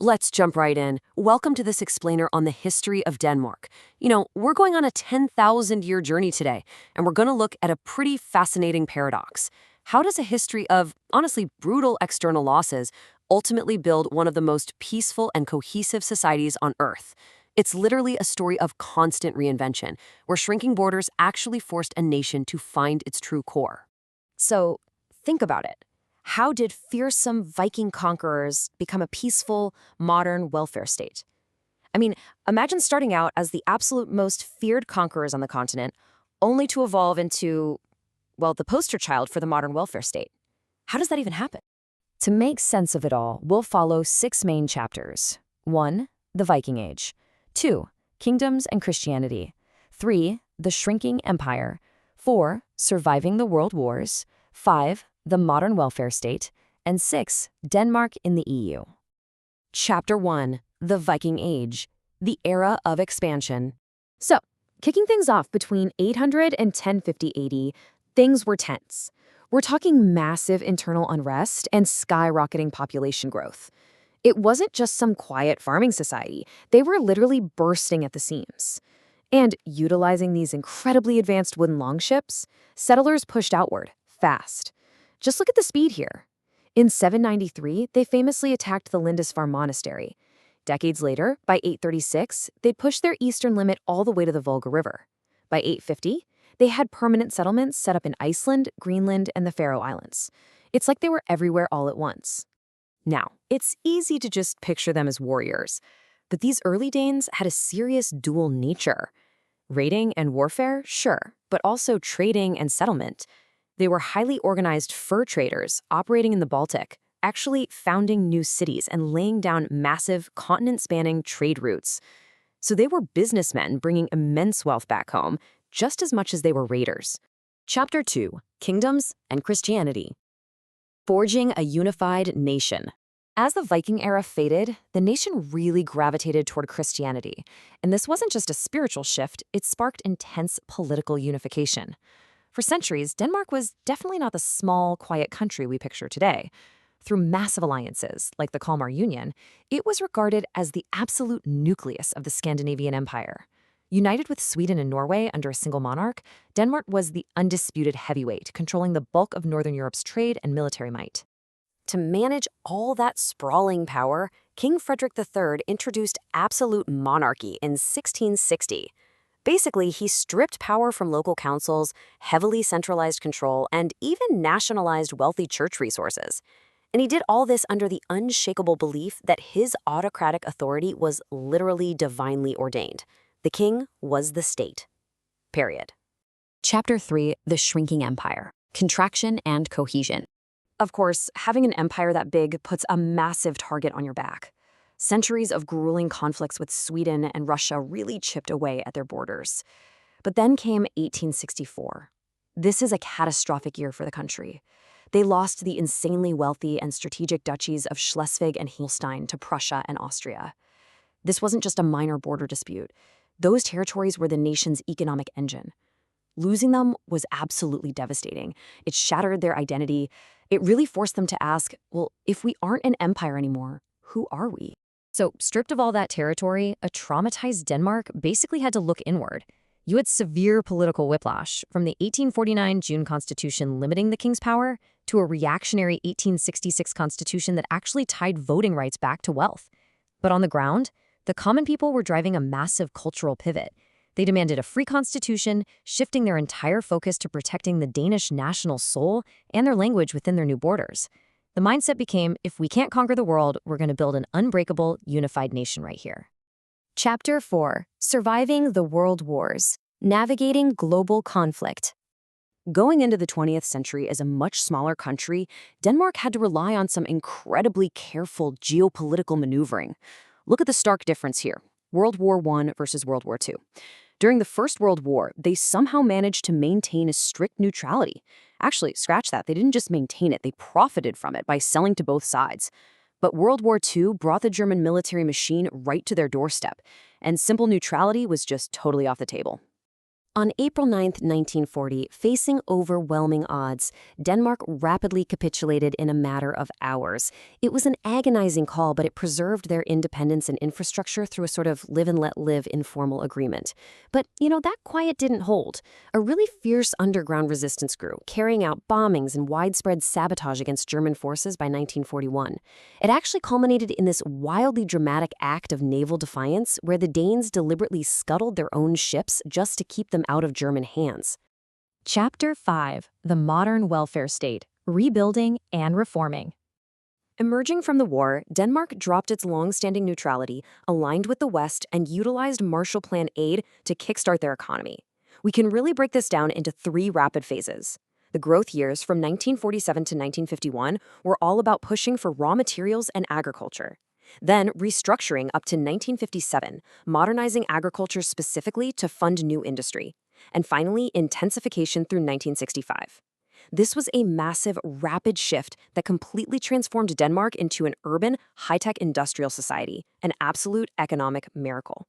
Let's jump right in. Welcome to this explainer on the history of Denmark. We're going on a 10,000-year journey today, and we're going to look at a pretty fascinating paradox. How does a history of, honestly, brutal external losses ultimately build one of the most peaceful and cohesive societies on Earth? It's literally a story of constant reinvention, where shrinking borders actually forced a nation to find its true core. So, think about it. How did fearsome Viking conquerors become a peaceful, modern welfare state? I mean, imagine starting out as the absolute most feared conquerors on the continent, only to evolve into, well, the poster child for the modern welfare state. How does that even happen? To make sense of it all, we'll follow 6 main chapters. 1. The Viking Age. 2. Kingdoms and Christianity. 3. The Shrinking Empire. 4. Surviving the World Wars. 5. The Modern Welfare State. And 6. Denmark in the EU. Chapter 1. The Viking Age. The Era of Expansion. So, kicking things off between 800 and 1050 AD, things were tense. We're talking massive internal unrest and skyrocketing population growth. It wasn't just some quiet farming society. They were literally bursting at the seams. And utilizing these incredibly advanced wooden longships, settlers pushed outward, fast. Just look at the speed here. In 793, they famously attacked the Lindisfarne Monastery. Decades later, by 836, they'd pushed their eastern limit all the way to the Volga River. By 850, they had permanent settlements set up in Iceland, Greenland, and the Faroe Islands. It's like they were everywhere all at once. Now, it's easy to just picture them as warriors, but these early Danes had a serious dual nature. Raiding and warfare, sure, but also trading and settlement. They were highly organized fur traders operating in the Baltic, actually founding new cities and laying down massive continent-spanning trade routes. So they were businessmen bringing immense wealth back home, just as much as they were raiders. Chapter 2. Kingdoms and Christianity. Forging a unified nation. As the Viking era faded, the nation really gravitated toward Christianity. And this wasn't just a spiritual shift, it sparked intense political unification. For centuries, Denmark was definitely not the small, quiet country we picture today. Through massive alliances, like the Kalmar Union, it was regarded as the absolute nucleus of the Scandinavian Empire. United with Sweden and Norway under a single monarch, Denmark was the undisputed heavyweight, controlling the bulk of Northern Europe's trade and military might. To manage all that sprawling power, King Frederick III introduced absolute monarchy in 1660. Basically, he stripped power from local councils, heavily centralized control, and even nationalized wealthy church resources. And he did all this under the unshakable belief that his autocratic authority was literally divinely ordained. The king was the state. Period. Chapter 3. The Shrinking Empire. Contraction and Cohesion. Of course, having an empire that big puts a massive target on your back. Centuries of grueling conflicts with Sweden and Russia really chipped away at their borders. But then came 1864. This is a catastrophic year for the country. They lost the insanely wealthy and strategic duchies of Schleswig and Holstein to Prussia and Austria. This wasn't just a minor border dispute. Those territories were the nation's economic engine. Losing them was absolutely devastating. It shattered their identity. It really forced them to ask, well, if we aren't an empire anymore, who are we? So, stripped of all that territory, a traumatized Denmark basically had to look inward. You had severe political whiplash, from the 1849 June Constitution limiting the king's power to a reactionary 1866 constitution that actually tied voting rights back to wealth. But on the ground, the common people were driving a massive cultural pivot. They demanded a free constitution, shifting their entire focus to protecting the Danish national soul and their language within their new borders. The mindset became, if we can't conquer the world, we're going to build an unbreakable, unified nation right here. Chapter 4. Surviving the World Wars. Navigating Global Conflict. Going into the 20th century as a much smaller country, Denmark had to rely on some incredibly careful geopolitical maneuvering. Look at the stark difference here. World War I versus World War II. During the First World War, they somehow managed to maintain a strict neutrality. Actually, scratch that, they didn't just maintain it, they profited from it by selling to both sides. But World War II brought the German military machine right to their doorstep, and simple neutrality was just totally off the table. On April 9, 1940, facing overwhelming odds, Denmark rapidly capitulated in a matter of hours. It was an agonizing call, but it preserved their independence and infrastructure through a sort of live and let live informal agreement. But, that quiet didn't hold. A really fierce underground resistance grew, carrying out bombings and widespread sabotage against German forces by 1941. It actually culminated in this wildly dramatic act of naval defiance where the Danes deliberately scuttled their own ships just to keep them out of German hands. Chapter 5: The Modern Welfare State, Rebuilding and Reforming. Emerging from the war, Denmark dropped its long-standing neutrality, aligned with the West, and utilized Marshall Plan aid to kickstart their economy. We can really break this down into 3 rapid phases. The growth years from 1947 to 1951 were all about pushing for raw materials and agriculture. Then restructuring up to 1957, modernizing agriculture specifically to fund new industry. And finally, intensification through 1965. This was a massive, rapid shift that completely transformed Denmark into an urban, high-tech industrial society, an absolute economic miracle.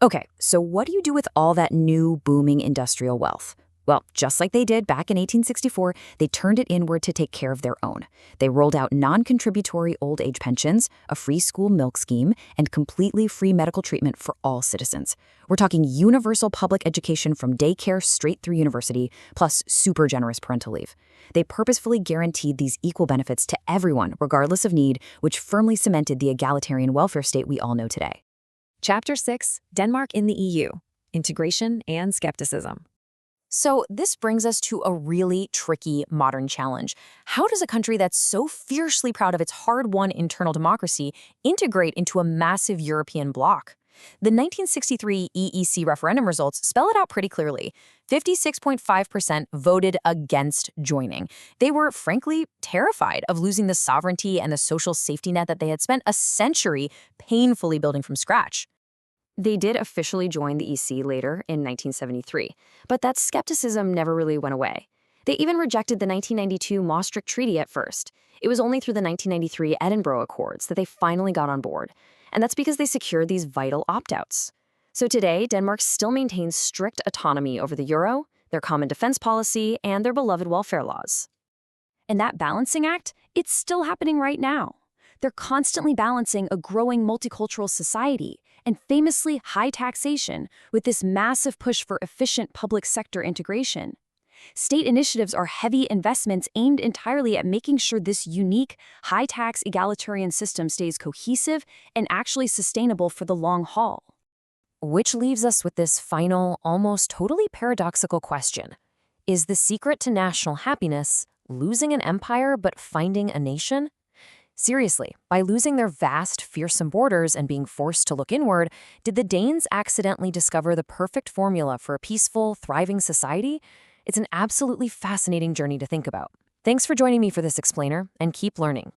Okay, so what do you do with all that new, booming industrial wealth? Well, just like they did back in 1864, they turned it inward to take care of their own. They rolled out non-contributory old age pensions, a free school milk scheme, and completely free medical treatment for all citizens. We're talking universal public education from daycare straight through university, plus super generous parental leave. They purposefully guaranteed these equal benefits to everyone, regardless of need, which firmly cemented the egalitarian welfare state we all know today. Chapter 6: Denmark in the EU, Integration and Skepticism. So this brings us to a really tricky modern challenge. How does a country that's so fiercely proud of its hard-won internal democracy integrate into a massive European bloc? The 1963 EEC referendum results spell it out pretty clearly. 56.5% voted against joining. They were, frankly, terrified of losing the sovereignty and the social safety net that they had spent a century painfully building from scratch. They did officially join the EC later in 1973, but that skepticism never really went away. They even rejected the 1992 Maastricht Treaty at first. It was only through the 1993 Edinburgh Accords that they finally got on board, and that's because they secured these vital opt-outs. So today, Denmark still maintains strict autonomy over the euro, their common defense policy, and their beloved welfare laws. And that balancing act, it's still happening right now. They're constantly balancing a growing multicultural society and famously high taxation with this massive push for efficient public sector integration. State initiatives are heavy investments aimed entirely at making sure this unique, high-tax egalitarian system stays cohesive and actually sustainable for the long haul. Which leaves us with this final, almost totally paradoxical question. Is the secret to national happiness losing an empire but finding a nation? Seriously, by losing their vast, fearsome borders and being forced to look inward, did the Danes accidentally discover the perfect formula for a peaceful, thriving society? It's an absolutely fascinating journey to think about. Thanks for joining me for this explainer, and keep learning.